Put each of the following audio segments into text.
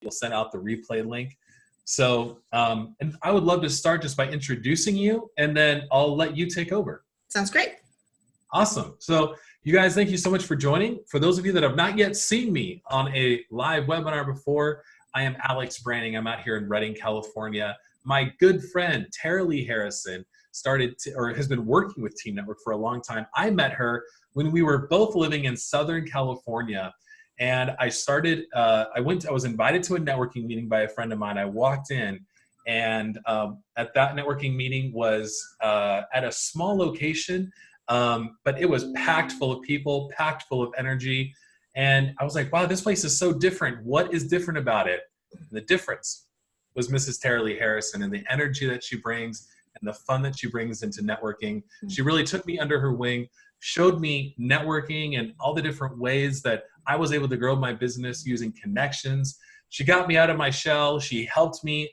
You'll send out the replay link. So, and I would love to start just by introducing you, and then I'll let you take over. Sounds great. Awesome. So you guys, thank you so much for joining. For those of you that have not yet seen me on a live webinar before, I am Alex Branning. I'm out here in Redding, California. My good friend, Terilee Harrison, has been working with Team Network for a long time. I met her when we were both living in Southern California. And I was invited to a networking meeting by a friend of mine. I walked in, and at that networking meeting was at a small location, but it was packed full of people, packed full of energy. And I was like, wow, this place is so different. What is different about it? And the difference was Mrs. Terilee Harrison and the energy that she brings and the fun that she brings into networking. She really took me under her wing, showed me networking and all the different ways that I was able to grow my business using connections. She got me out of my shell. She helped me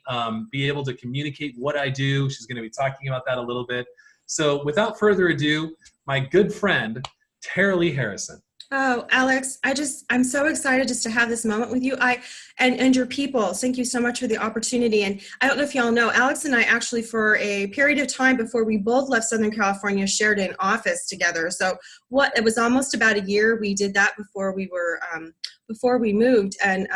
be able to communicate what I do. She's going to be talking about that a little bit. So without further ado, my good friend, Terilee Harrison. Oh, Alex, I'm so excited just to have this moment with you. And your people. Thank you so much for the opportunity. And I don't know if y'all know, Alex and I actually, for a period of time before we both left Southern California, shared an office together. So it was almost about a year we did that before we moved. And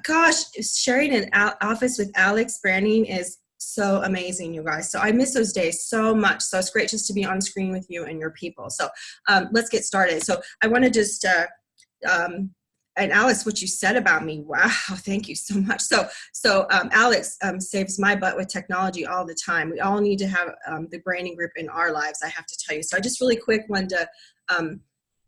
gosh, sharing an office with Alex Branning is so amazing, you guys. So I miss those days so much. So it's great just to be on screen with you and your people. So let's get started. So I want to just, and Alex, what you said about me, wow, thank you so much. So Alex saves my butt with technology all the time. We all need to have the Branning Group in our lives, I have to tell you. So I just really quick wanted to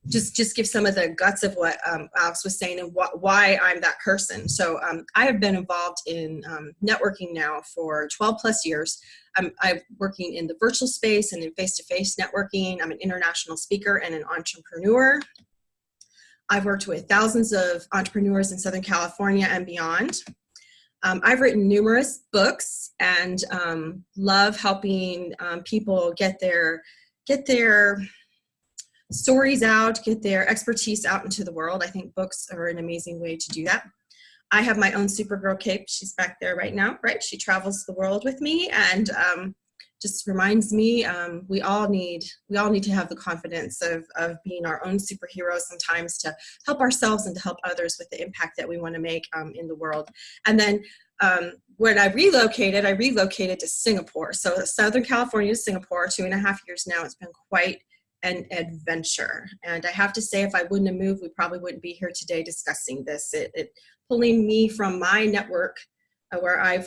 just give some of the guts of what Alex was saying and why I'm that person. So I have been involved in networking now for 12 plus years. I'm working in the virtual space and in face-to-face networking. I'm an international speaker and an entrepreneur. I've worked with thousands of entrepreneurs in Southern California and beyond. I've written numerous books and love helping people get their stories out, get their expertise out into the world. I think books are an amazing way to do that. I have my own Supergirl cape. She's back there right now, right? She travels the world with me and just reminds me we all need to have the confidence of being our own superheroes sometimes to help ourselves and to help others with the impact that we want to make in the world. And then when I relocated to Singapore. So Southern California to Singapore, 2.5 years now. It's been quite an adventure. And I have to say, if I wouldn't have moved, we probably wouldn't be here today discussing this. It pulling me from my network where I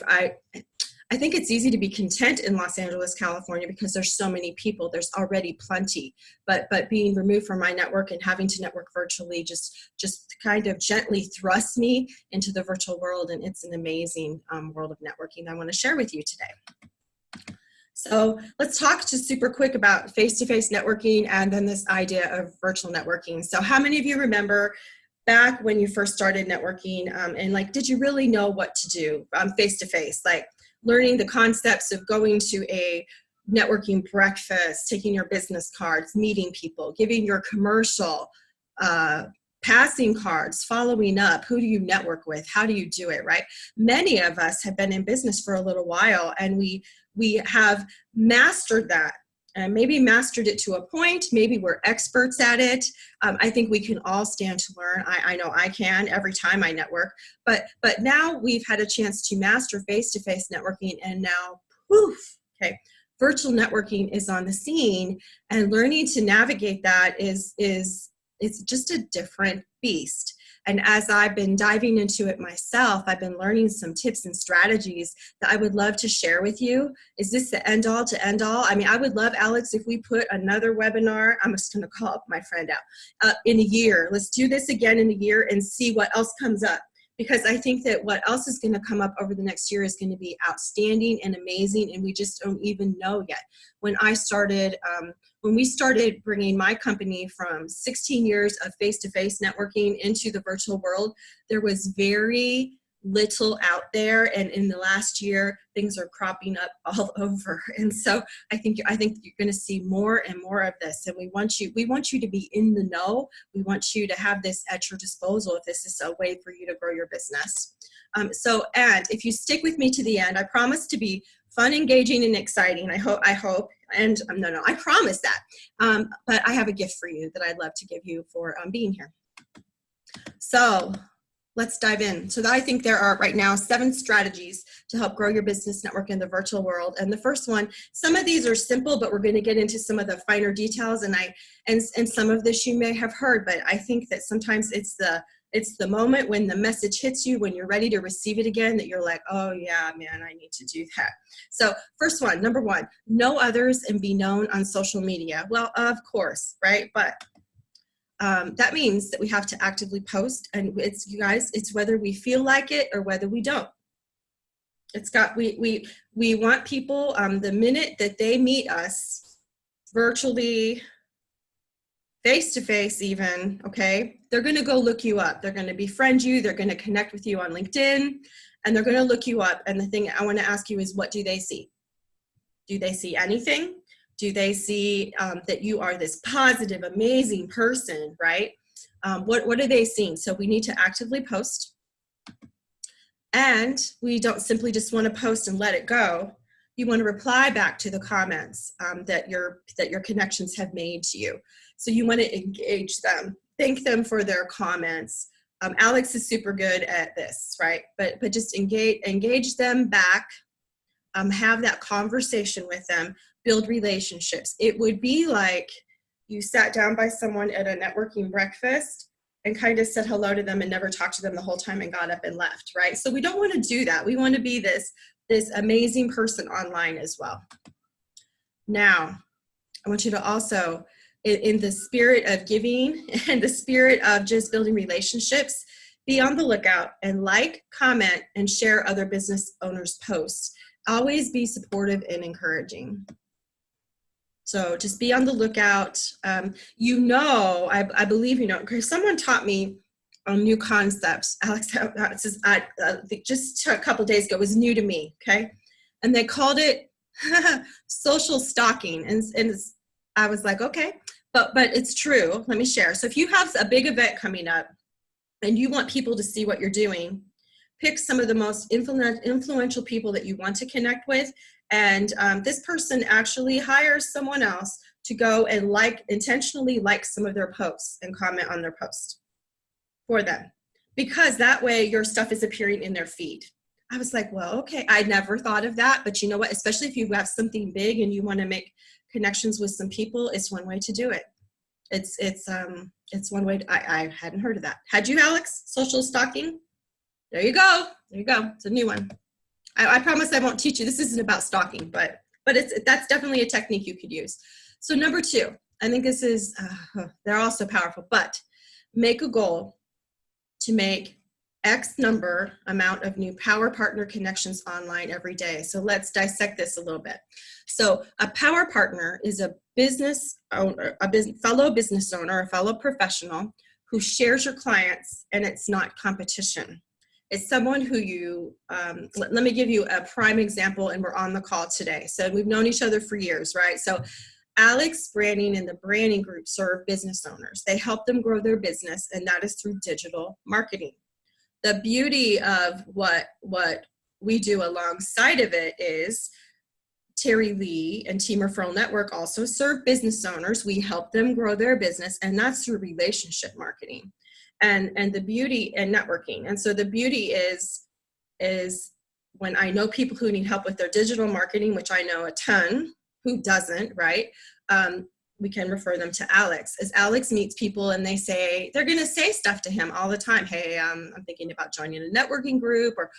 think it's easy to be content in Los Angeles, California, because there's so many people. There's already plenty. But being removed from my network and having to network virtually just kind of gently thrust me into the virtual world. And it's an amazing world of networking I want to share with you today. So let's talk just super quick about face-to-face networking and then this idea of virtual networking. So how many of you remember back when you first started networking and like, did you really know what to do face-to-face? Like learning the concepts of going to a networking breakfast, taking your business cards, meeting people, giving your commercial, passing cards, following up, who do you network with, how do you do it, right? Many of us have been in business for a little while and we have mastered that and maybe mastered it to a point, maybe we're experts at it. I think we can all stand to learn. I know I can every time I network, but now we've had a chance to master face-to-face networking and now, poof, okay, virtual networking is on the scene and learning to navigate that it's just a different beast. And as I've been diving into it myself, I've been learning some tips and strategies that I would love to share with you. Is this the end all to end all? I mean, I would love, Alex, if we put another webinar, I'm just going to call up my friend out, in a year. Let's do this again in a year and see what else comes up. Because I think that what else is going to come up over the next year is going to be outstanding and amazing, and we just don't even know yet. When we started bringing my company from 16 years of face-to-face networking into the virtual world, there was very little out there, and in the last year, things are cropping up all over. And so I think you're going to see more and more of this. And we want you to be in the know. We want you to have this at your disposal if this is a way for you to grow your business. And if you stick with me to the end, I promise to be fun, engaging, and exciting. I hope, and no, I promise that. But I have a gift for you that I'd love to give you for being here. So let's dive in. So I think there are right now 7 strategies to help grow your business network in the virtual world. And the first one, some of these are simple, but we're going to get into some of the finer details. And some of this you may have heard, but I think that sometimes it's the moment when the message hits you, when you're ready to receive it again, that you're like, oh yeah, man, I need to do that. So first one, number 1, know others and be known on social media. Well, of course, right? But that means that we have to actively post, and it's, you guys, it's whether we feel like it or whether we don't. We want people, the minute that they meet us virtually, face-to-face even, okay, they're going to go look you up. They're going to befriend you. They're going to connect with you on LinkedIn, and they're going to look you up. And the thing I want to ask you is, what do they see? Do they see anything? Do they see that you are this positive, amazing person, right? What are they seeing? So we need to actively post. And we don't simply just want to post and let it go. You want to reply back to the comments that your connections have made to you. So you want to engage them, thank them for their comments. Alex is super good at this, right? But just engage them back, have that conversation with them, build relationships. It would be like you sat down by someone at a networking breakfast and kind of said hello to them and never talked to them the whole time and got up and left, right? So we don't want to do that. We want to be this amazing person online as well. Now, I want you to also, in the spirit of giving and the spirit of just building relationships, be on the lookout and like, comment, and share other business owners' posts. Always be supportive and encouraging. So just be on the lookout. I believe, because someone taught me new concepts. Alex, just a couple days ago, it was new to me, okay? And they called it social stalking. And I was like, okay, but it's true. Let me share. So if you have a big event coming up and you want people to see what you're doing, pick some of the most influential people that you want to connect with. And this person actually hires someone else to go and intentionally like some of their posts and comment on their post for them, because that way your stuff is appearing in their feed. I was like, well, okay, I never thought of that, but you know what, especially if you have something big and you want to make connections with some people, it's one way to do it. It's one way I hadn't heard of that. Had you, Alex? Social stalking? There you go. It's a new one. I promise I won't teach you. This isn't about stalking, but that's definitely a technique you could use. So number 2, I think this is, they're also powerful, but make a goal to make X amount of new power partner connections online every day. So let's dissect this a little bit. So a power partner is a business owner, fellow business owner, a fellow professional who shares your clients, and it's not competition. It's someone who you, let me give you a prime example, and we're on the call today. So we've known each other for years, right? So Alex Branning and the Branning Group serve business owners. They help them grow their business, and that is through digital marketing. The beauty of what we do alongside of it is Terilee and Team Referral Network also serve business owners. We help them grow their business, and that's through relationship marketing. And the beauty and networking. And so the beauty is when I know people who need help with their digital marketing, which I know a ton, who doesn't, right? We can refer them to Alex. As Alex meets people and they're going to say stuff to him all the time. Hey, I'm thinking about joining a networking group, or,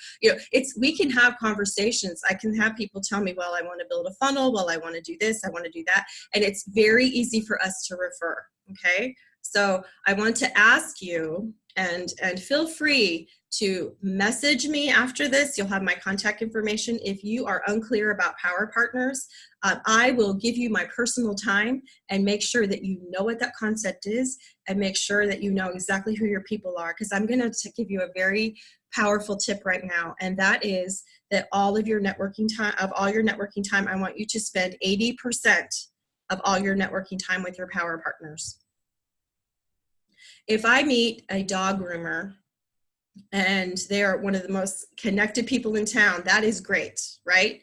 we can have conversations. I can have people tell me, well, I want to build a funnel. Well, I want to do this. I want to do that. And it's very easy for us to refer. Okay. So I want to ask you, and feel free to message me after this. You'll have my contact information. If you are unclear about power partners, I will give you my personal time and make sure that you know what that concept is, and make sure that you know exactly who your people are, because I'm going to give you a very powerful tip right now, and that is that all of your networking time, I want you to spend 80% of all your networking time with your power partners. If I meet a dog groomer and they are one of the most connected people in town. That is great, right?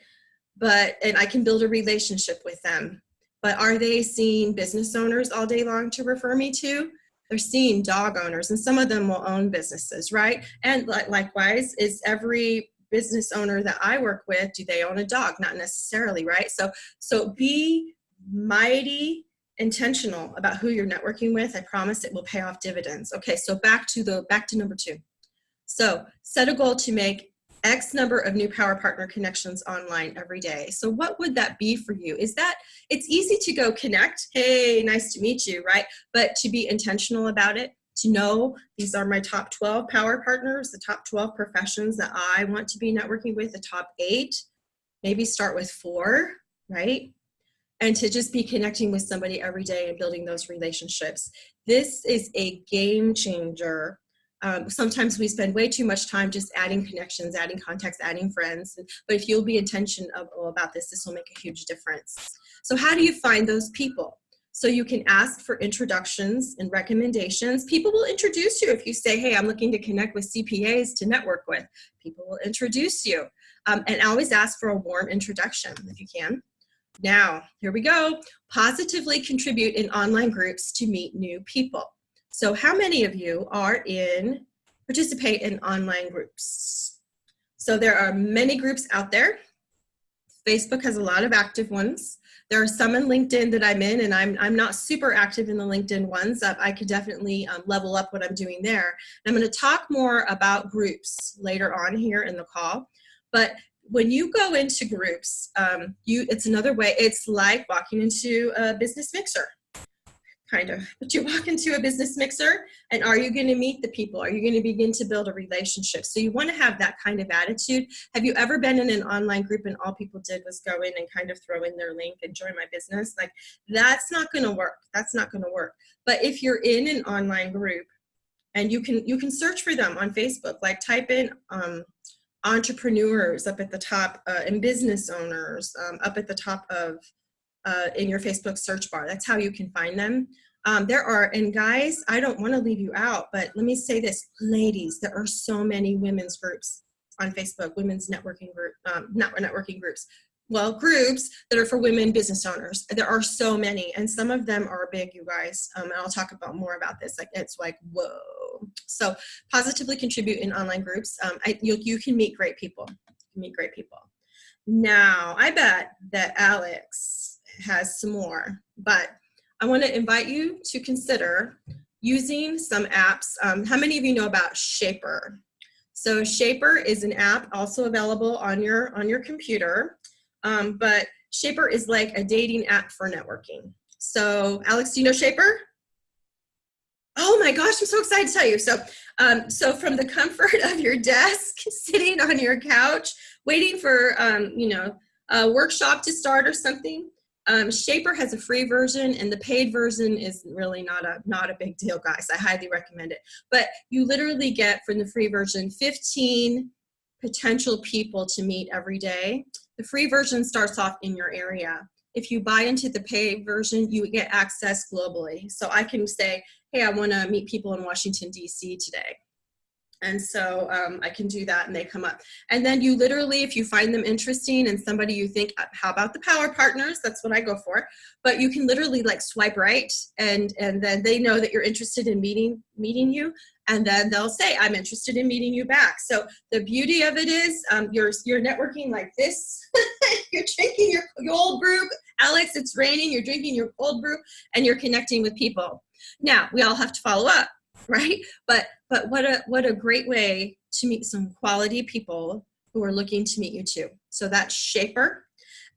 And I can build a relationship with them. But are they seeing business owners all day long to refer me to? They're seeing dog owners, and some of them will own businesses, right? And likewise, is every business owner that I work with, do they own a dog? Not necessarily, right? So be mighty intentional about who you're networking with. I promise it will pay off dividends. Okay, so back to number 2. So set a goal to make X number of new power partner connections online every day. So what would that be for you? It's easy to go connect. Hey, nice to meet you, right? But to be intentional about it, to know these are my top 12 power partners, the top 12 professions that I want to be networking with, the top 8, maybe start with 4, right? And to just be connecting with somebody every day and building those relationships. This is a game changer. Sometimes we spend way too much time just adding connections, adding contacts, adding friends. But if you'll be intentional about this, this will make a huge difference. So how do you find those people? So you can ask for introductions and recommendations. People will introduce you if you say, hey, I'm looking to connect with CPAs to network with. People will introduce you. And always ask for a warm introduction if you can. Now, here we go. Positively contribute in online groups to meet new people. So how many of you participate in online groups? So there are many groups out there. Facebook has a lot of active ones. There are some in LinkedIn that I'm in, and I'm not super active in the LinkedIn ones. I could definitely level up what I'm doing there. And I'm going to talk more about groups later on here in the call. But when you go into groups, it's another way. It's like walking into a business mixer. Kind of, but you walk into a business mixer, and are you going to meet the people? Are you going to begin to build a relationship? So you want to have that kind of attitude. Have you ever been in an online group and all people did was go in and kind of throw in their link and join my business? Like, that's not going to work. That's not going to work. But if you're in an online group, and you can search for them on Facebook, like type in entrepreneurs up at the top and business owners up at the top of in your Facebook search bar. That's how you can find them. And guys, I don't want to leave you out, but let me say this, ladies, there are so many women's groups on Facebook, women's networking group, not networking groups, well, groups that are for women business owners. There are so many, and some of them are big, you guys. And I'll talk about more about this. Like, it's like, whoa. So positively contribute in online groups. You can meet great people. Now, I bet that Alex has some more, but I want to invite you to consider using some apps. How many of you know about Shaper? So Shaper is an app also available on your computer, but Shaper is like a dating app for networking. So Alex, do you know Shaper? Oh my gosh, I'm so excited to tell you. So from the comfort of your desk, sitting on your couch, waiting for a workshop to start or something, Shaper has a free version, and the paid version is really not a big deal, guys. I highly recommend it. But you literally get, from the free version, 15 potential people to meet every day. The free version starts off in your area. If you buy into the paid version, you get access globally. So I can say, hey, I want to meet people in Washington, D.C. today. And so I can do that, and they come up. And then you literally, if you find them interesting and somebody you think, how about the power partners? That's what I go for. But you can literally like swipe right, and then they know that you're interested in meeting you. And then they'll say, I'm interested in meeting you back. So the beauty of it is you're networking like this. You're drinking your cold brew. Alex, it's raining. You're drinking your cold brew, and you're connecting with people. Now, we all have to follow up, right? But what a great way to meet some quality people who are looking to meet you too. So that's Shaper.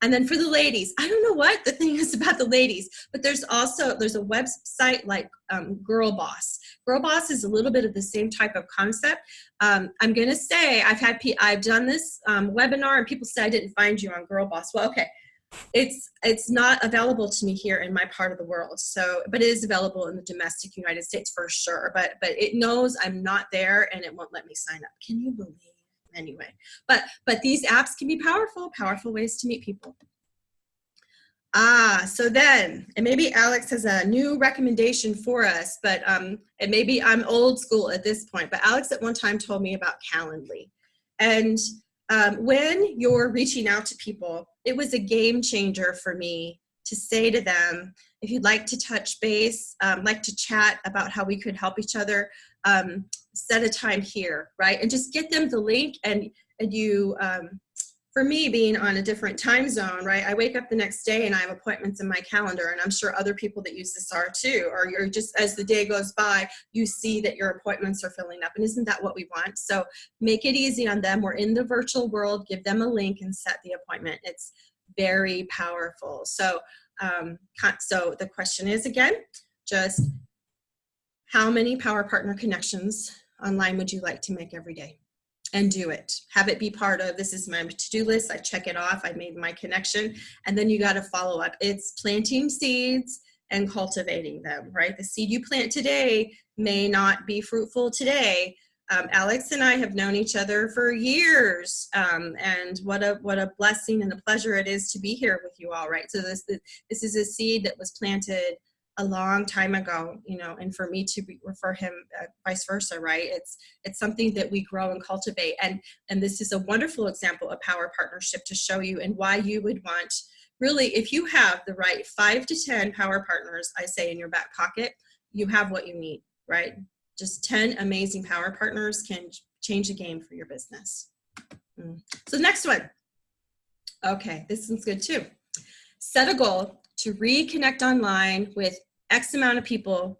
And then for the ladies, I don't know what the thing is about the ladies, but there's a website like Girl Boss. Girl Boss is a little bit of the same type of concept. I'm going to say I've done this webinar, and people say I didn't find you on Girl Boss. Well, okay. It's not available to me here in my part of the world. So, but it is available in the domestic United States for sure. But it knows I'm not there, and it won't let me sign up. Can you believe? Anyway, but these apps can be powerful ways to meet people. So then, and maybe Alex has a new recommendation for us, but and maybe I'm old school at this point, but Alex at one time told me about Calendly. And when you're reaching out to people, it was a game changer for me to say to them, if you'd like to touch base, like to chat about how we could help each other, set a time here, right? And just get them the link, and you, for me, being on a different time zone, right? I wake up the next day and I have appointments in my calendar, and I'm sure other people that use this are too, or you're just, as the day goes by, you see that your appointments are filling up. And isn't that what we want? So make it easy on them. We're in the virtual world, give them a link and set the appointment. It's very powerful. So, so the question is, again, just how many power partner connections online would you like to make every day? And do it. Have it be part of, this is my to-do list. I check it off. I made my connection. And then you got to follow up. It's planting seeds and cultivating them, right? The seed you plant today may not be fruitful today. Alex and I have known each other for years. And what a blessing and a pleasure it is to be here with you all, right? So this is a seed that was planted a long time ago, you know, and for me to refer him vice versa, right? It's something that we grow and cultivate. And this is a wonderful example of power partnership to show you and why you would want, really, if you have the right 5 to 10 power partners, I say, in your back pocket, you have what you need, right? Just 10 amazing power partners can change the game for your business. So next one. Okay, this one's good too. Set a goal to reconnect online with X amount of people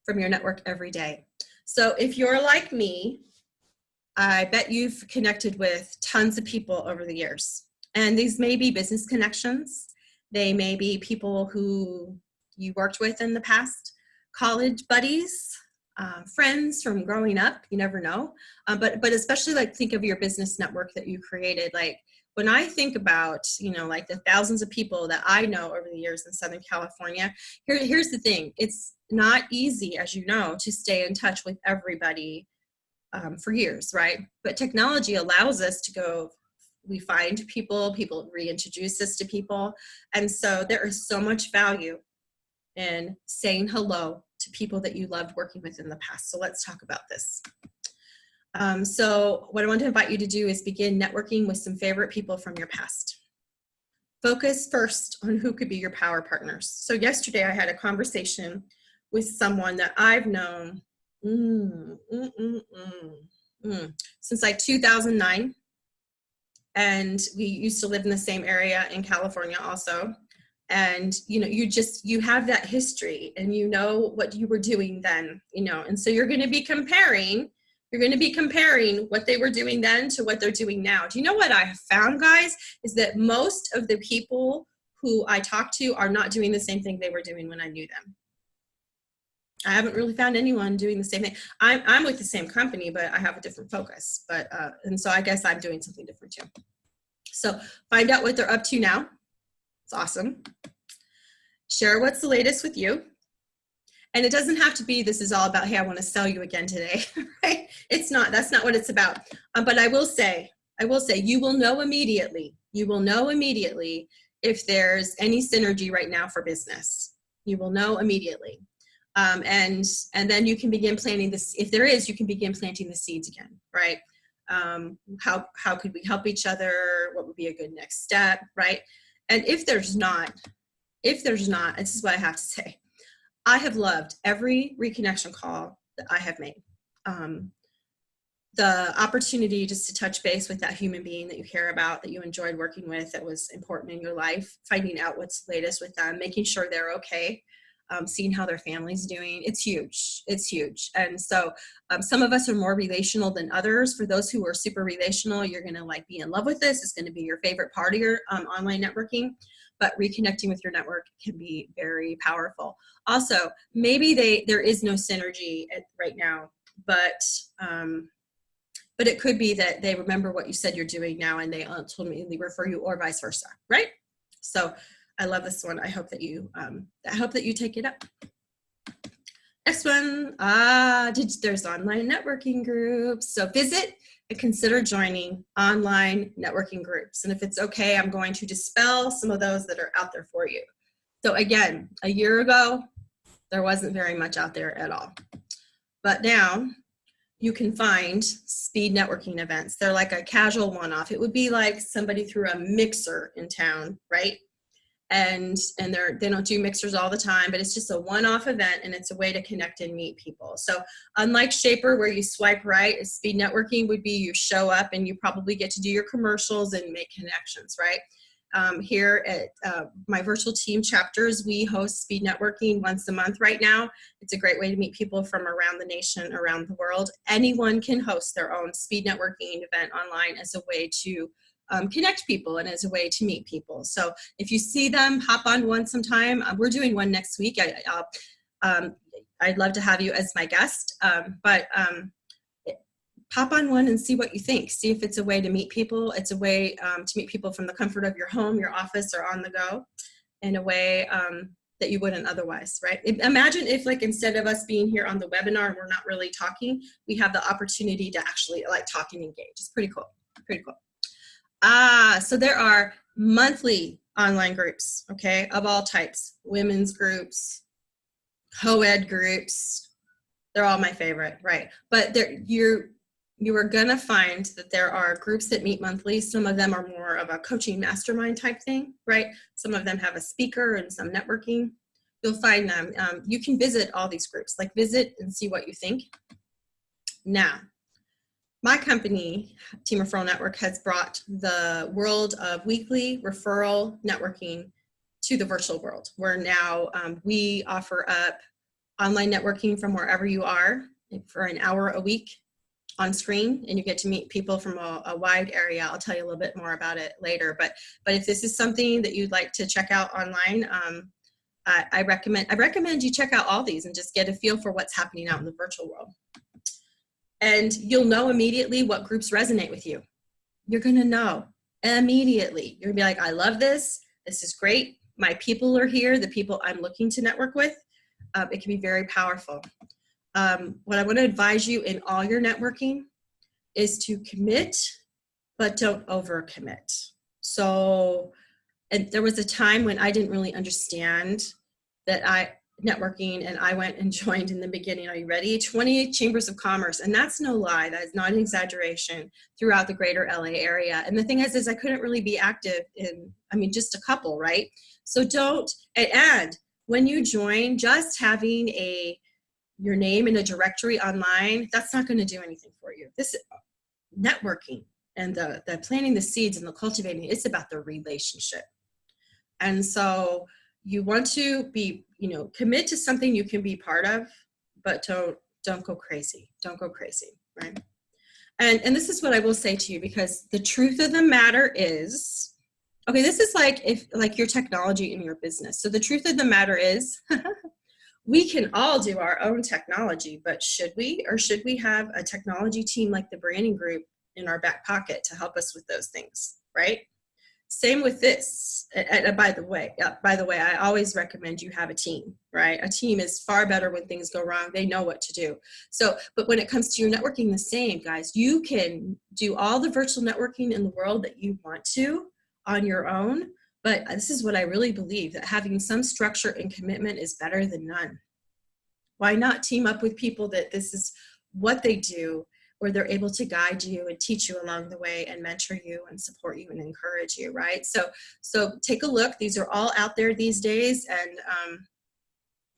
from your network every day. So if you're like me, I bet you've connected with tons of people over the years. And these may be business connections. They may be people who you worked with in the past, college buddies, friends from growing up, you never know. But especially, like, think of your business network that you created. Like, when I think about, you know, like the thousands of people that I know over the years in Southern California, here's the thing. It's not easy, as you know, to stay in touch with everybody for years, right? But technology allows us to go, we find people reintroduce us to people. And so there is so much value in saying hello to people that you loved working with in the past. So let's talk about this. So what I want to invite you to do is begin networking with some favorite people from your past. Focus first on who could be your power partners. So yesterday I had a conversation with someone that I've known since like 2009. And we used to live in the same area in California also. And, you know, you have that history and you know what you were doing then, you know, and so you're going to be comparing what they were doing then to what they're doing now. Do you know what I have found, guys, is that most of the people who I talk to are not doing the same thing they were doing when I knew them. I haven't really found anyone doing the same thing. I'm with the same company, but I have a different focus. But and so I guess I'm doing something different too. So find out what they're up to now. It's awesome. Share what's the latest with you. And it doesn't have to be, this is all about, hey, I want to sell you again today, right? It's not, that's not what it's about. But I will say, you will know immediately if there's any synergy right now for business. You will know immediately. And then you can begin planting this. If there is, you can begin planting the seeds again, right? How could we help each other? What would be a good next step, right? And if there's not, this is what I have to say. I have loved every reconnection call that I have made. The opportunity just to touch base with that human being that you care about, that you enjoyed working with, that was important in your life, finding out what's latest with them, making sure they're okay, seeing how their family's doing. It's huge. It's huge. And so some of us are more relational than others. For those who are super relational, you're going to like be in love with this. It's going to be your favorite part of your online networking. But reconnecting with your network can be very powerful. Also, maybe there is no synergy right now, but it could be that they remember what you said you're doing now and they ultimately refer you, or vice versa, right? So I love this one. I hope that you take it up. Next one, there's online networking groups. So visit consider joining online networking groups. And if it's okay, I'm going to dispel some of those that are out there for you. So again, a year ago, there wasn't very much out there at all. But now you can find speed networking events. They're like a casual one-off. It would be like somebody threw a mixer in town, right? And they don't do mixers all the time, but it's just a one-off event, and it's a way to connect and meet people. So unlike Shaper, where you swipe right, speed networking would be you show up and you probably get to do your commercials and make connections, right? Here at my virtual team chapters, we host speed networking once a month right now. It's a great way to meet people from around the nation, around the world. Anyone can host their own speed networking event online as a way to connect people and as a way to meet people. So if you see them, hop on one sometime. We're doing one next week. I'd love to have you as my guest, but pop on one and see what you think. See if it's a way to meet people. It's a way to meet people from the comfort of your home, your office, or on the go in a way that you wouldn't otherwise, right? Imagine if, like, instead of us being here on the webinar and we're not really talking, we have the opportunity to actually like talk and engage. It's pretty cool, pretty cool. So there are monthly online groups, okay, of all types, women's groups, co-ed groups. They're all my favorite, right? But you are gonna find that there are groups that meet monthly. Some of them are more of a coaching mastermind type thing, right? Some of them have a speaker and some networking. You'll find them. You can visit all these groups, like visit and see what you think. Now, my company, Team Referral Network, has brought the world of weekly referral networking to the virtual world, where now we offer up online networking from wherever you are for an hour a week on screen, and you get to meet people from a wide area. I'll tell you a little bit more about it later, but if this is something that you'd like to check out online, I recommend you check out all these and just get a feel for what's happening out in the virtual world. And you'll know immediately what groups resonate with you. You're gonna know immediately. You're gonna be like, I love this. This is great. My people are here, the people I'm looking to network with. It can be very powerful. What I want to advise you in all your networking is to commit, but don't overcommit. So, and there was a time when I didn't really understand that networking, and I went and joined in the beginning. Are you ready? 28 chambers of commerce, and that's no lie. That is not an exaggeration, throughout the greater LA area. And the thing is I couldn't really be active in, just a couple, right? So and when you join, just having your name in a directory online, that's not going to do anything for you. This networking and the planting the seeds and the cultivating, it's about the relationship. And so you want to be, commit to something you can be part of, but don't go crazy. Don't go crazy, right? And this is what I will say to you, because the truth of the matter is, okay, this is like your technology in your business. So the truth of the matter is, we can all do our own technology, but should we have a technology team like the Branning Group in our back pocket to help us with those things, right? Same with this. And by the way, I always recommend you have a team, right? A team is far better when things go wrong. They know what to do. So, but when it comes to your networking, the same, guys. You can do all the virtual networking in the world that you want to on your own, but this is what I really believe, that having some structure and commitment is better than none. Why not team up with people that this is what they do, where they're able to guide you and teach you along the way and mentor you and support you and encourage you, right? So take a look. These are all out there these days,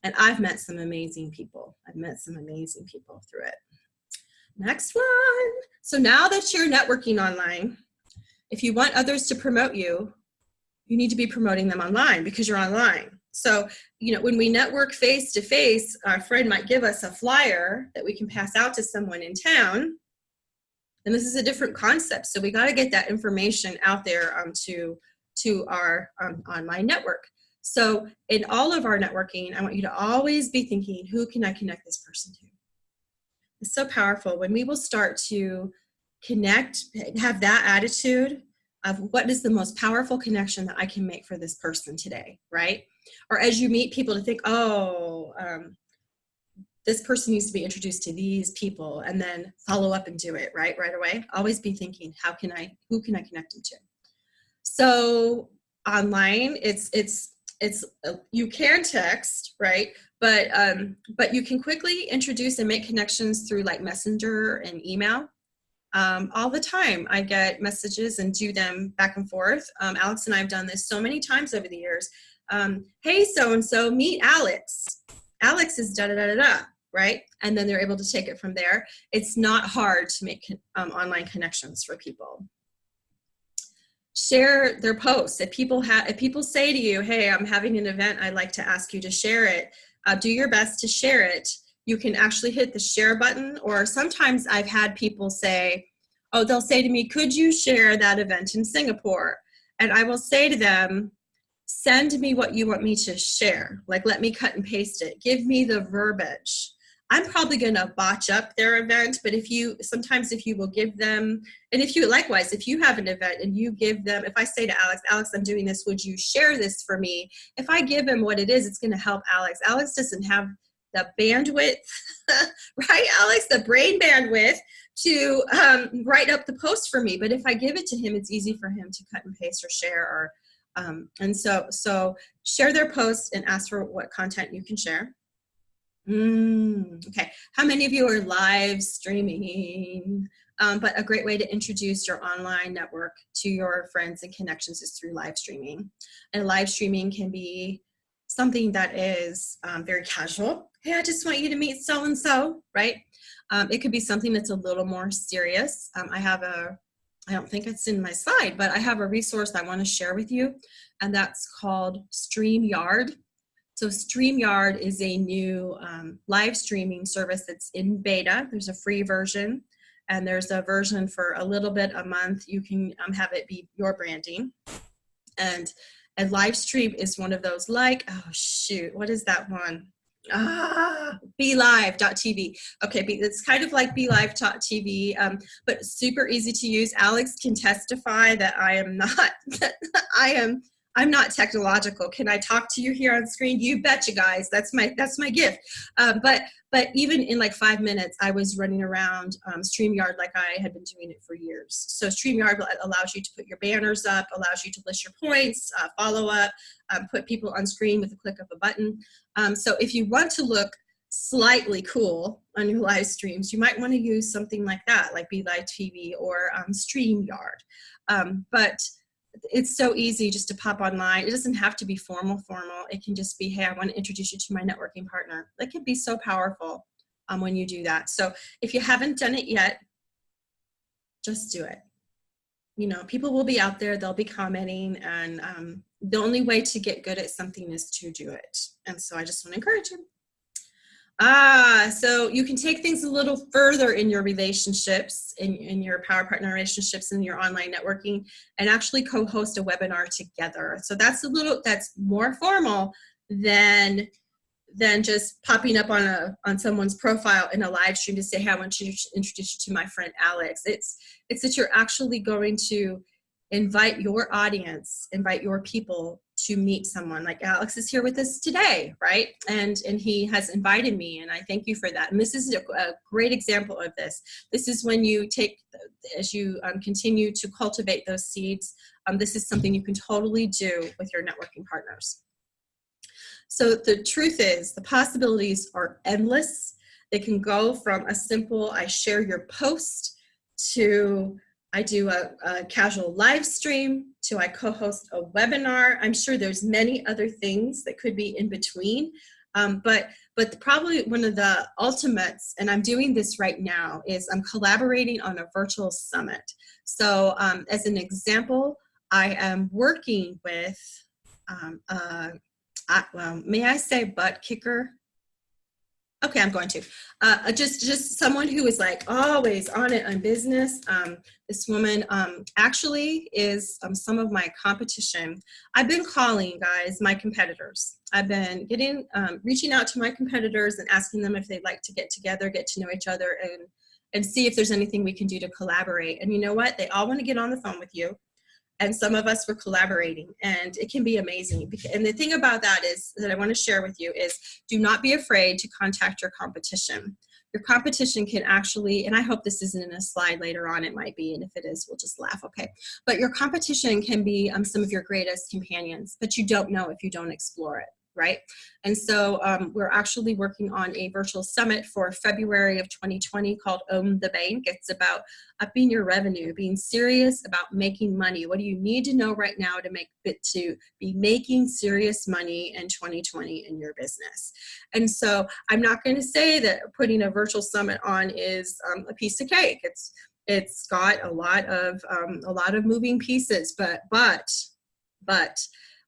and I've met some amazing people. I've met some amazing people through it. Next one. So now that you're networking online, if you want others to promote you, you need to be promoting them online because you're online. So, when we network face to face, our friend might give us a flyer that we can pass out to someone in town. And this is a different concept. So we got to get that information out there to our online network. So in all of our networking, I want you to always be thinking, who can I connect this person to? It's so powerful when we will start to connect, have that attitude of what is the most powerful connection that I can make for this person today, right? Or as you meet people, to think, this person needs to be introduced to these people, and then follow up and do it right away. Always be thinking, who can I connect them to? So online, it's you can text, right? But you can quickly introduce and make connections through like Messenger and email. All the time I get messages and do them back and forth. Alex and I have done this so many times over the years. Hey, so-and-so, meet Alex. Alex is da-da-da-da-da, right? And then they're able to take it from there. It's not hard to make online connections for people. Share their posts. If people say to you, hey, I'm having an event, I'd like to ask you to share it, do your best to share it. You can actually hit the share button, or sometimes I've had people say, oh, they'll say to me, could you share that event in Singapore? And I will say to them, send me what you want me to share. Like, let me cut and paste it. Give me the verbiage. I'm probably going to botch up their event, but if you will give them, and if you have an event and you give them, if I say to Alex, I'm doing this, would you share this for me? If I give him what it is, it's going to help Alex. Alex doesn't have the bandwidth, right, Alex, the brain bandwidth to write up the post for me. But if I give it to him, it's easy for him to cut and paste or share. And so share their post and ask for what content you can share. Okay, how many of you are live streaming? But a great way to introduce your online network to your friends and connections is through live streaming. And live streaming can be something that is very casual. Hey, I just want you to meet so-and-so, right? It could be something that's a little more serious. I don't think it's in my slide, but I have a resource I want to share with you, and that's called StreamYard. So StreamYard is a new live streaming service that's in beta. There's a free version, and there's a version for a little bit a month. You can have it be your branding. And live stream is one of those, like, oh shoot, what is that one? BeLive.tv. Okay, it's kind of like BeLive.tv, but super easy to use. Alex can testify that I'm not technological. Can I talk to you here on screen? You betcha, guys. That's my gift. But even in like 5 minutes, I was running around StreamYard like I had been doing it for years. So StreamYard allows you to put your banners up, allows you to list your points, follow up, put people on screen with a click of a button. So if you want to look slightly cool on your live streams, you might want to use something like that, like BeLive TV or StreamYard. But it's so easy just to pop online. It doesn't have to be formal. It can just be, hey, I want to introduce you to my networking partner. That can be so powerful when you do that. So if you haven't done it yet, just do it. You know, people will be out there, they'll be commenting, and the only way to get good at something is to do it. And so I just want to encourage you. So you can take things a little further in your relationships, in your power partner relationships, in your online networking, and actually co-host a webinar together. So that's more formal than just popping up on someone's profile in a live stream to say, hey, I want you to introduce you to my friend Alex. It's that you're actually going to invite your audience, invite your people to meet someone. Like Alex is here with us today, right? And he has invited me, and I thank you for that. And this is a great example of this. This is when you as you continue to cultivate those seeds, this is something you can totally do with your networking partners. So the truth is, the possibilities are endless. They can go from a simple, I share your post, to I do a casual live stream, to I co-host a webinar. I'm sure there's many other things that could be in between, but probably one of the ultimates, and I'm doing this right now, is I'm collaborating on a virtual summit. So as an example, I am working with, may I say butt kicker? Okay, I'm going to. Just someone who is like always on it on business. This woman actually is some of my competition. I've been calling, guys, my competitors. I've been reaching out to my competitors and asking them if they'd like to get together, get to know each other, and see if there's anything we can do to collaborate. And you know what? They all want to get on the phone with you. and some of us were collaborating, and it can be amazing. And the thing about that is that I want to share with you is, do not be afraid to contact your competition. Your competition can actually, and I hope this isn't in a slide later on, it might be, and if it is, we'll just laugh, okay? But your competition can be some of your greatest companions, but you don't know if you don't explore it, right? And so we're actually working on a virtual summit for February of 2020 called Own the Bank. It's about upping your revenue, being serious about making money. What do you need to know right now to be making serious money in 2020 in your business? And so I'm not going to say that putting a virtual summit on is a piece of cake. It's got a lot of moving pieces, but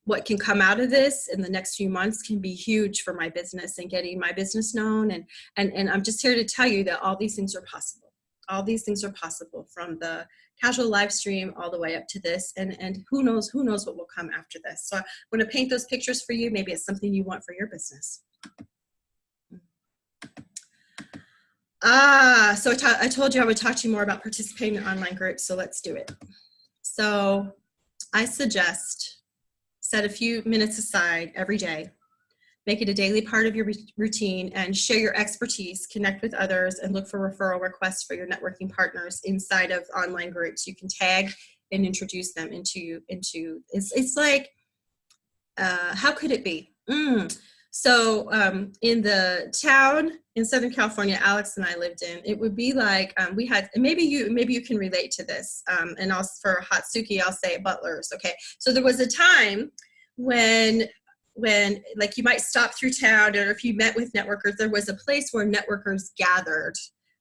what can come out of this in the next few months can be huge for my business and getting my business known. And I'm just here to tell you that all these things are possible. All these things are possible, from the casual live stream all the way up to this. And who knows what will come after this. So I want to paint those pictures for you. Maybe it's something you want for your business. So I told you I would talk to you more about participating in online groups. So let's do it. So I suggest set a few minutes aside every day, make it a daily part of your routine, and share your expertise, connect with others, and look for referral requests for your networking partners inside of online groups. You can tag and introduce them into it's like, how could it be? So in the town in Southern California, Alex and I lived in, it would be like we had, maybe you can relate to this. And also for Hatsuki, I'll say Butlers. Okay, so there was a time when like you might stop through town, or if you met with networkers, there was a place where networkers gathered.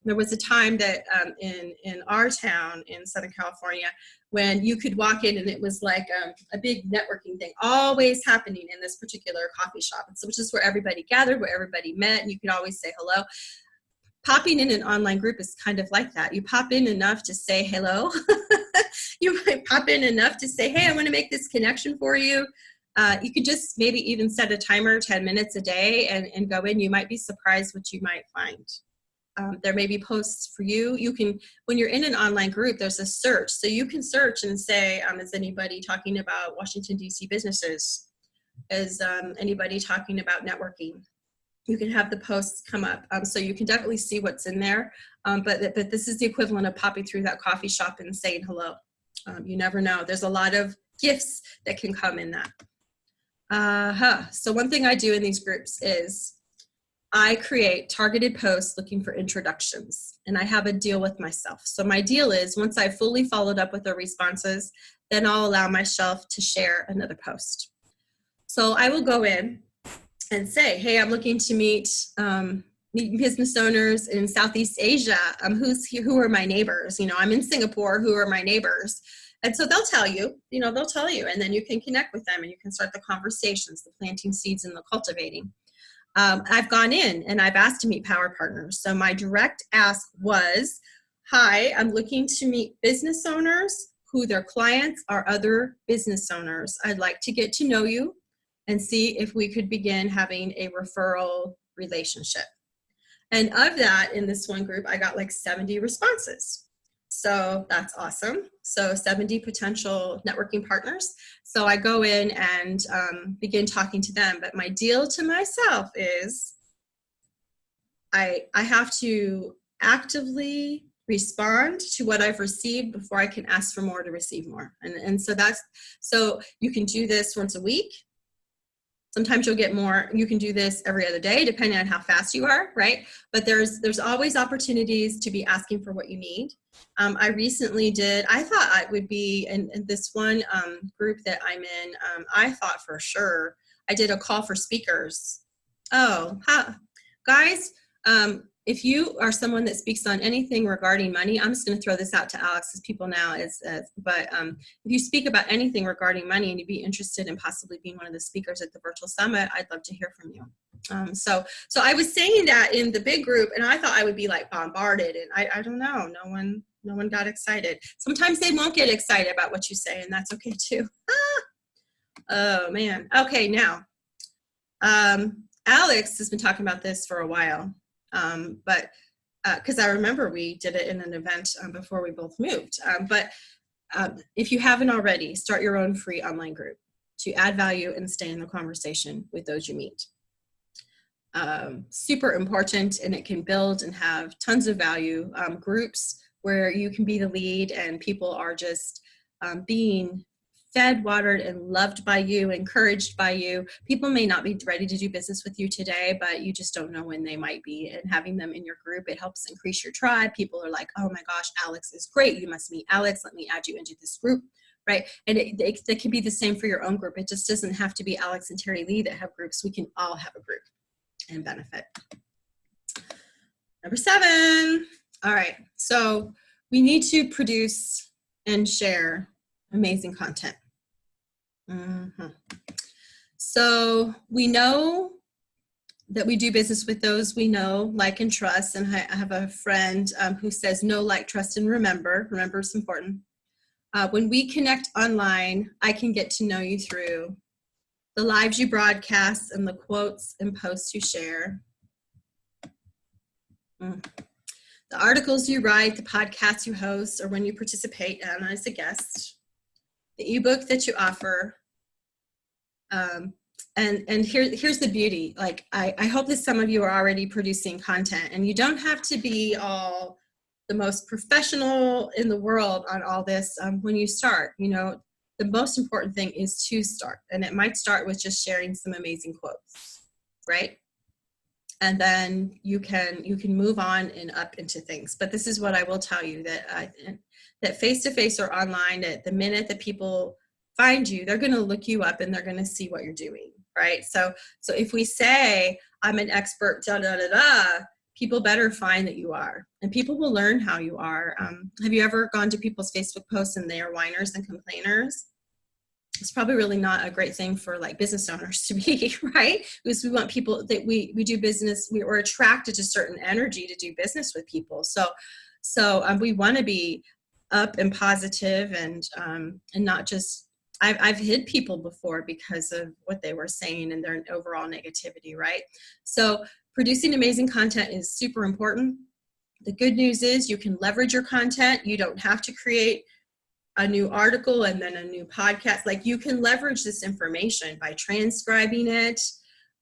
There was a time that in our town in Southern California when you could walk in and it was like a big networking thing always happening in this particular coffee shop. And so it's just where everybody gathered, where everybody met, and you could always say hello. Popping in an online group is kind of like that. You pop in enough to say hello. You might pop in enough to say, hey, I want to make this connection for you. You could just maybe even set a timer, 10 minutes a day, and go in. You might be surprised what you might find. There may be posts for you. You can, when you're in an online group, there's a search. So you can search and say, is anybody talking about Washington, D.C. businesses? Is anybody talking about networking? You can have the posts come up. So you can definitely see what's in there. But this is the equivalent of popping through that coffee shop and saying hello. You never know. There's a lot of gifts that can come in that. So one thing I do in these groups is I create targeted posts looking for introductions, and I have a deal with myself. So my deal is, once I've fully followed up with the responses, then I'll allow myself to share another post. So I will go in and say, hey, I'm looking to meet business owners in Southeast Asia. Who are my neighbors? I'm in Singapore. Who are my neighbors? And so they'll tell you, and then you can connect with them and you can start the conversations, the planting seeds and the cultivating. I've gone in and I've asked to meet power partners. So my direct ask was, hi, I'm looking to meet business owners who their clients are other business owners. I'd like to get to know you and see if we could begin having a referral relationship. And of that, in this one group, I got like 70 responses. So that's awesome. So 70 potential networking partners. So I go in and begin talking to them. But my deal to myself is I have to actively respond to what I've received before I can ask for more to receive more. And so you can do this once a week. Sometimes you'll get more. You can do this every other day, depending on how fast you are, right? But there's always opportunities to be asking for what you need. I recently I thought I would be in this one group that I'm in, I thought for sure, I did a call for speakers. Guys, if you are someone that speaks on anything regarding money, I'm just going to throw this out to Alex's people now. But if you speak about anything regarding money and you'd be interested in possibly being one of the speakers at the virtual summit, I'd love to hear from you. So I was saying that in the big group, and I thought I would be like bombarded, and I don't know, no one got excited. Sometimes they won't get excited about what you say, and that's okay too. Oh man. Okay, now Alex has been talking about this for a while. But because I remember we did it in an event before we both moved. But if you haven't already, start your own free online group to add value and stay in the conversation with those you meet. Super important, and it can build and have tons of value. Groups where you can be the lead and people are just being fed, watered, and loved by you, encouraged by you. People may not be ready to do business with you today, but you just don't know when they might be. And having them in your group, it helps increase your tribe. People are like, oh my gosh, Alex is great. You must meet Alex. Let me add you into this group, right? And it can be the same for your own group. It just doesn't have to be Alex and Terilee that have groups. We can all have a group and benefit. Number 7. All right. So we need to produce and share amazing content. So we know that we do business with those we know, like, and trust. And I have a friend who says know, like, trust, and remember. Remember is important. When we connect online, I can get to know you through the lives you broadcast and the quotes and posts you share. The articles you write, the podcasts you host, or when you participate as a guest. The ebook that you offer. And here's the beauty. Like, I hope that some of you are already producing content, and you don't have to be all the most professional in the world on all this when you start. You know, the most important thing is to start, and it might start with just sharing some amazing quotes, right? And then you can move on and up into things. But this is what I will tell you, that face-to-face or online, at the minute that people find you, they're going to look you up and they're going to see what you're doing, right? So if we say, I'm an expert, people better find that you are, and people will learn how you are. Have you ever gone to people's Facebook posts and they are whiners and complainers? It's probably really not a great thing for, like, business owners to be, right? Because we want people that we do business, we're attracted to certain energy to do business with people. So we want to be up and positive and not just, I've hid people before because of what they were saying and their overall negativity, right? So producing amazing content is super important. The good news is you can leverage your content. You don't have to create a new article and then a new podcast. Like, you can leverage this information by transcribing it,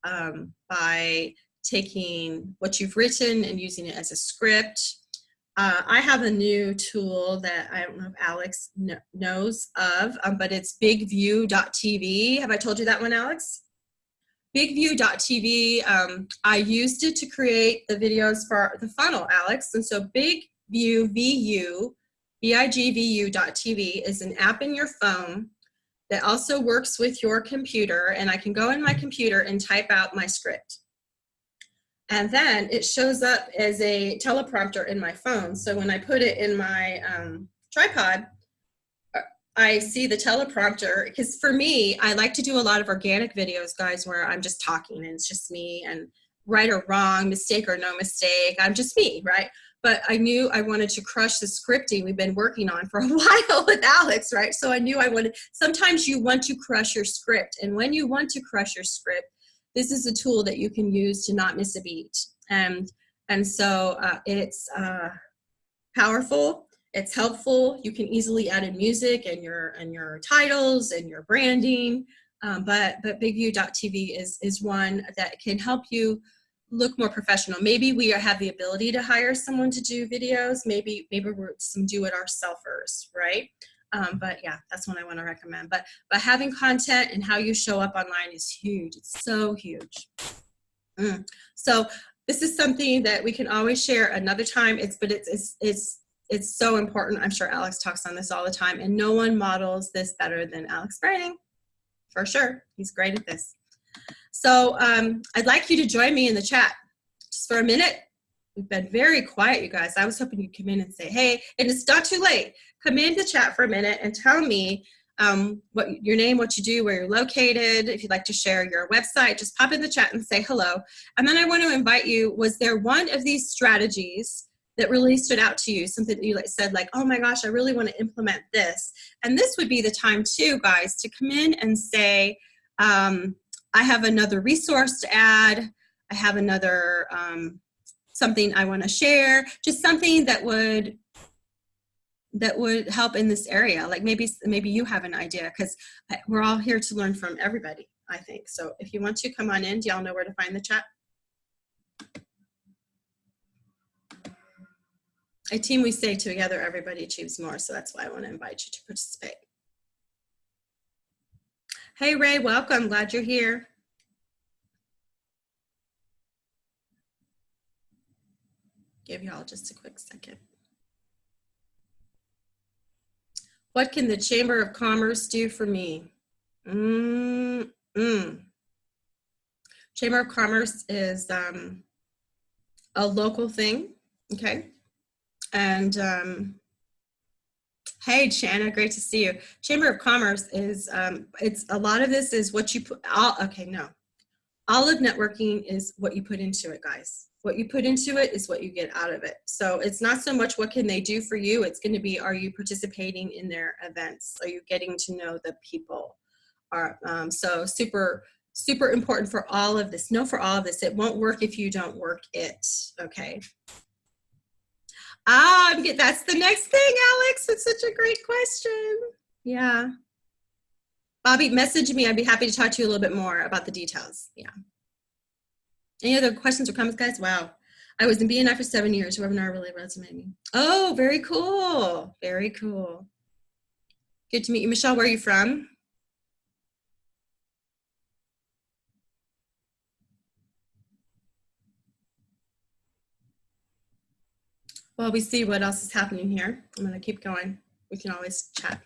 by taking what you've written and using it as a script. I have a new tool that I don't know if Alex knows of, but it's bigview.tv. Have I told you that one, Alex? Bigview.tv. I used it to create the videos for the funnel, Alex. And so bigview.tv is an app in your phone that also works with your computer. And I can go in my computer and type out my script. And then it shows up as a teleprompter in my phone. So when I put it in my tripod, I see the teleprompter. Because for me, I like to do a lot of organic videos, guys, where I'm just talking and it's just me, and right or wrong, mistake or no mistake, I'm just me, right? But I knew I wanted to crush the scripting we've been working on for a while with Alex, right? So I knew I wanted, sometimes you want to crush your script. And when you want to crush your script, this is a tool that you can use to not miss a beat. And so it's powerful, it's helpful. You can easily add in music and your titles and your branding. But bigview.tv is one that can help you look more professional. Maybe we have the ability to hire someone to do videos. Maybe we're some do-it-ourselfers, right? But yeah, that's one I want to recommend. But having content and how you show up online is huge. It's so huge. So this is something that we can always share another time. It's so important. I'm sure Alex talks on this all the time, and no one models this better than Alex Branning, for sure. He's great at this. So I'd like you to join me in the chat just for a minute. We've been very quiet, you guys. I was hoping you'd come in and say, hey, and it's not too late. Come into the chat for a minute and tell me what your name, what you do, where you're located. If you'd like to share your website, just pop in the chat and say hello. And then I want to invite you, was there one of these strategies that really stood out to you, something that you said like, oh my gosh, I really want to implement this? And this would be the time too, guys, to come in and say, I have another resource to add. I have another something I want to share, just something that would that would help in this area. Like maybe you have an idea, because we're all here to learn from everybody, I think. So if you want to come on in, do y'all know where to find the chat? A team we stay together, everybody achieves more. So that's why I want to invite you to participate. Hey, Ray, welcome. Glad you're here. Give y'all just a quick second. What can the Chamber of Commerce do for me? Chamber of Commerce is a local thing, okay? And hey, Shanna, great to see you. Chamber of Commerce is, it's a lot of this is what you put, all of networking is what you put into it, guys. What you put into it is what you get out of it. So it's not so much what can they do for you, it's going to be, are you participating in their events? Are you getting to know the people? So super, super important for all of this. No, for all of this. It won't work if you don't work it, okay? That's the next thing, Alex. It's such a great question. Yeah. Bobby, message me. I'd be happy to talk to you a little bit more about the details. Yeah. Any other questions or comments, guys? Wow. I was in BNI for 7 years. Webinar really resonated me. Oh, very cool. Very cool. Good to meet you. Michelle, where are you from? Well, we see what else is happening here. I'm going to keep going. We can always chat.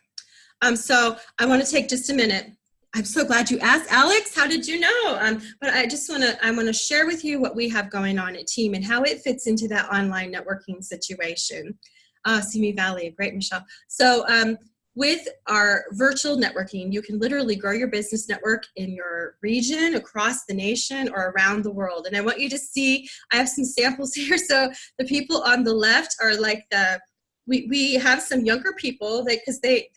So I want to take just a minute. I'm so glad you asked, Alex. How did you know? But I want to share with you what we have going on at Team and how it fits into that online networking situation. Simi Valley, great, Michelle. So with our virtual networking, you can literally grow your business network in your region, across the nation, or around the world. And I want you to see, I have some samples here. So the people on the left are like we have some younger people because they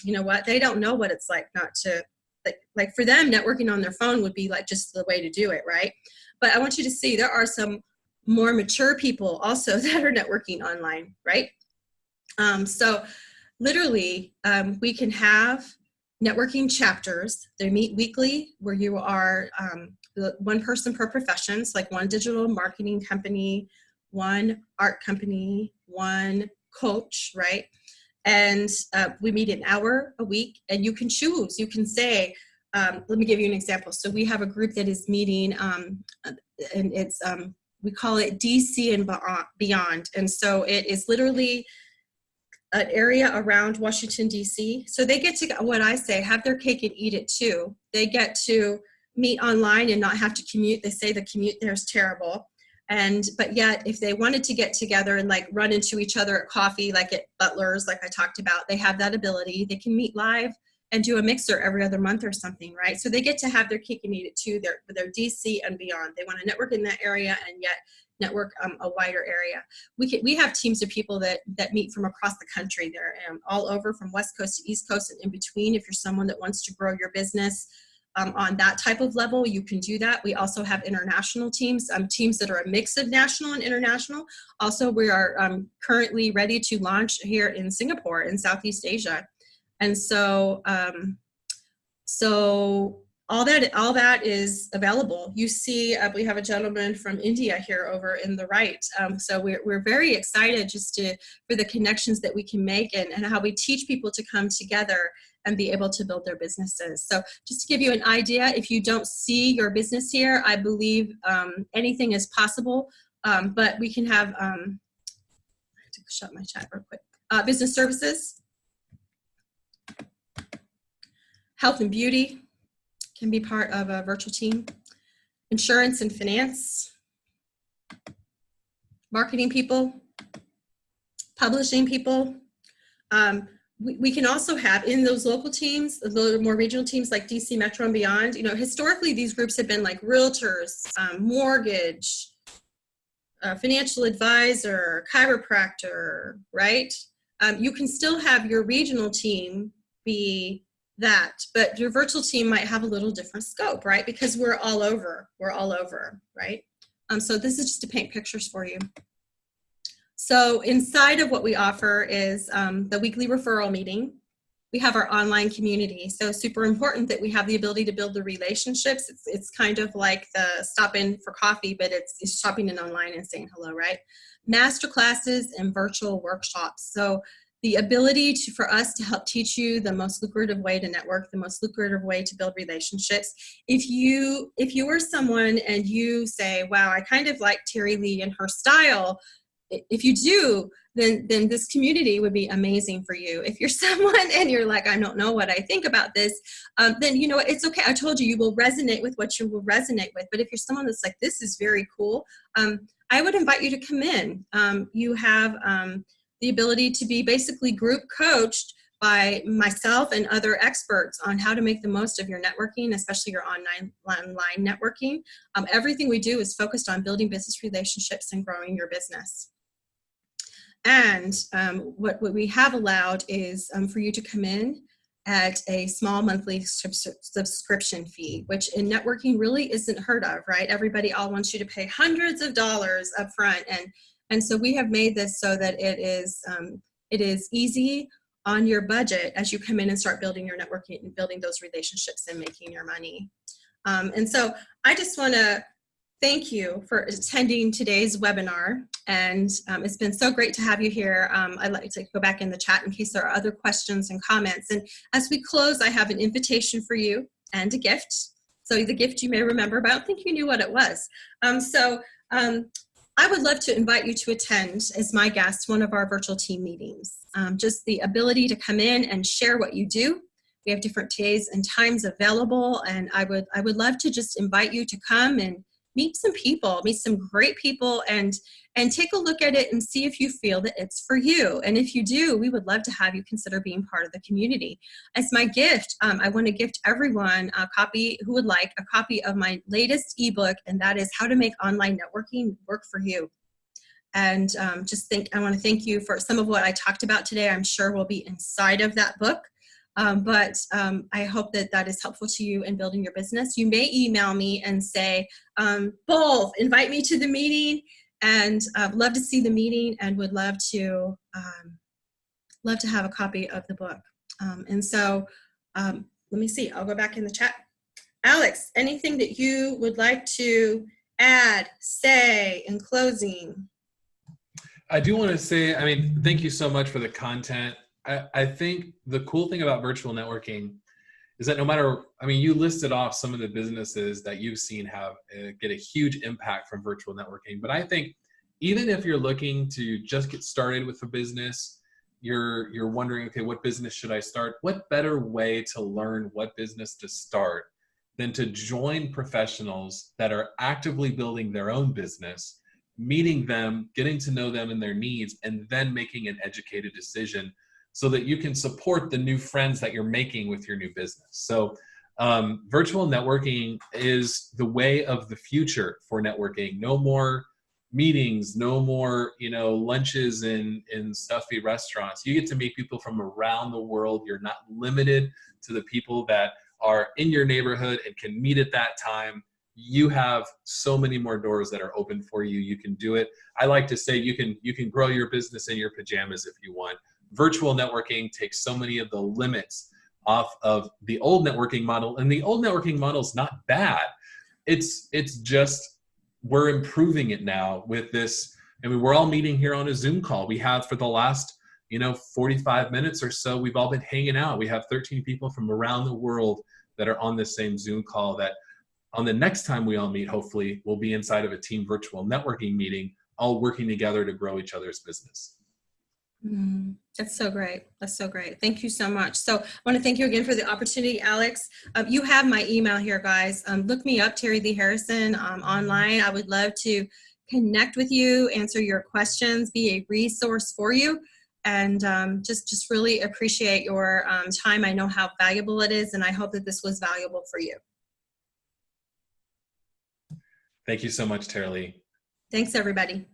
you know what, they don't know what it's like not to, like for them, networking on their phone would be like just the way to do it, right? But I want you to see there are some more mature people also that are networking online, right? So literally, we can have networking chapters. They meet weekly where you are one person per profession, so like one digital marketing company, one art company, one coach, right? And we meet an hour a week, and you can choose. You can say, let me give you an example. So we have a group that is meeting, and it's, we call it DC and beyond. And so it is literally an area around Washington, DC. So they get to, what I say, have their cake and eat it too. They get to meet online and not have to commute. They say the commute there is terrible. But yet, if they wanted to get together and like run into each other at coffee, like at Butler's, like I talked about, they have that ability. They can meet live and do a mixer every other month or something, right? So they get to have their cake and eat it too. They're DC and beyond. They want to network in that area and yet network a wider area. We have teams of people that meet from across the country. They're all over, from West Coast to East Coast and in between. If you're someone that wants to grow your business, on that type of level, you can do that. We also have international teams, teams that are a mix of national and international. Also, we are currently ready to launch here in Singapore in Southeast Asia. And so, all that is available. You see, we have a gentleman from India here over in the right. So we're very excited just for the connections that we can make and how we teach people to come together and be able to build their businesses. So just to give you an idea, if you don't see your business here, I believe anything is possible, but we can have, I have to shut my chat real quick. Business services, health and beauty can be part of a virtual team, insurance and finance, marketing people, publishing people. We can also have in those local teams, the more regional teams like DC Metro and beyond, you know, historically these groups have been like realtors, mortgage, financial advisor, chiropractor, right? You can still have your regional team be that, but your virtual team might have a little different scope, right? Because we're all over, right? So this is just to paint pictures for you. So inside of what we offer is the weekly referral meeting. We have our online community. So super important that we have the ability to build the relationships. It's kind of like the stop in for coffee, but it's shopping in online and saying hello, right? Master classes and virtual workshops. So the ability for us to help teach you the most lucrative way to network, the most lucrative way to build relationships. If you are someone and you say, wow, I kind of like Terilee and her style, if you do, then this community would be amazing for you. If you're someone and you're like, I don't know what I think about this, then you know what, it's okay. I told you, you will resonate with what you will resonate with. But if you're someone that's like, this is very cool, I would invite you to come in. You have the ability to be basically group coached by myself and other experts on how to make the most of your networking, especially your online networking. Everything we do is focused on building business relationships and growing your business. And what we have allowed is for you to come in at a small monthly subscription fee, which in networking really isn't heard of, right? Everybody all wants you to pay hundreds of dollars up front. And so we have made this so that it is easy on your budget as you come in and start building your networking and building those relationships and making your money. And so I just want to thank you for attending today's webinar. And it's been so great to have you here. I'd like to go back in the chat in case there are other questions and comments. And as we close, I have an invitation for you and a gift. So the gift you may remember, but I don't think you knew what it was. I would love to invite you to attend as my guest one of our virtual team meetings. Just the ability to come in and share what you do. We have different days and times available, and I would love to just invite you to come and meet some people, meet some great people, and take a look at it and see if you feel that it's for you. And if you do, we would love to have you consider being part of the community. As my gift, I want to gift everyone a copy who would like a copy of my latest ebook, and that is How to Make Online Networking Work for You. And I want to thank you for some of what I talked about today. I'm sure will be inside of that book. But I hope that is helpful to you in building your business. You may email me and say, both, invite me to the meeting, and love to see the meeting, and would love to have a copy of the book. Let me see, I'll go back in the chat. Alex, anything that you would like to add, say in closing? I do want to say, thank you so much for the content. I think the cool thing about virtual networking is that no matter, you listed off some of the businesses that you've seen have get a huge impact from virtual networking. But I think even if you're looking to just get started with a business, you're wondering, okay, what business should I start? What better way to learn what business to start than to join professionals that are actively building their own business, meeting them, getting to know them and their needs, and then making an educated decision so that you can support the new friends that you're making with your new business. So virtual networking is the way of the future for networking. No more meetings, no more lunches in stuffy restaurants. You get to meet people from around the world. You're not limited to the people that are in your neighborhood and can meet at that time. You have so many more doors that are open for you. You can do it. I like to say you can grow your business in your pajamas if you want. Virtual networking takes so many of the limits off of the old networking model, and the old networking model is not bad. It's just we're improving it now with this. We're all meeting here on a Zoom call. We have for the last 45 minutes or so. We've all been hanging out. We have 13 people from around the world that are on the same Zoom call. That on the next time we all meet, hopefully, we'll be inside of a team virtual networking meeting, all working together to grow each other's business. That's so great. That's so great. Thank you so much. So I want to thank you again for the opportunity, Alex. You have my email here, guys. Look me up, Terilee Harrison, online. I would love to connect with you, answer your questions, be a resource for you, and just really appreciate your time. I know how valuable it is, and I hope that this was valuable for you. Thank you so much, Terilee. Thanks, everybody.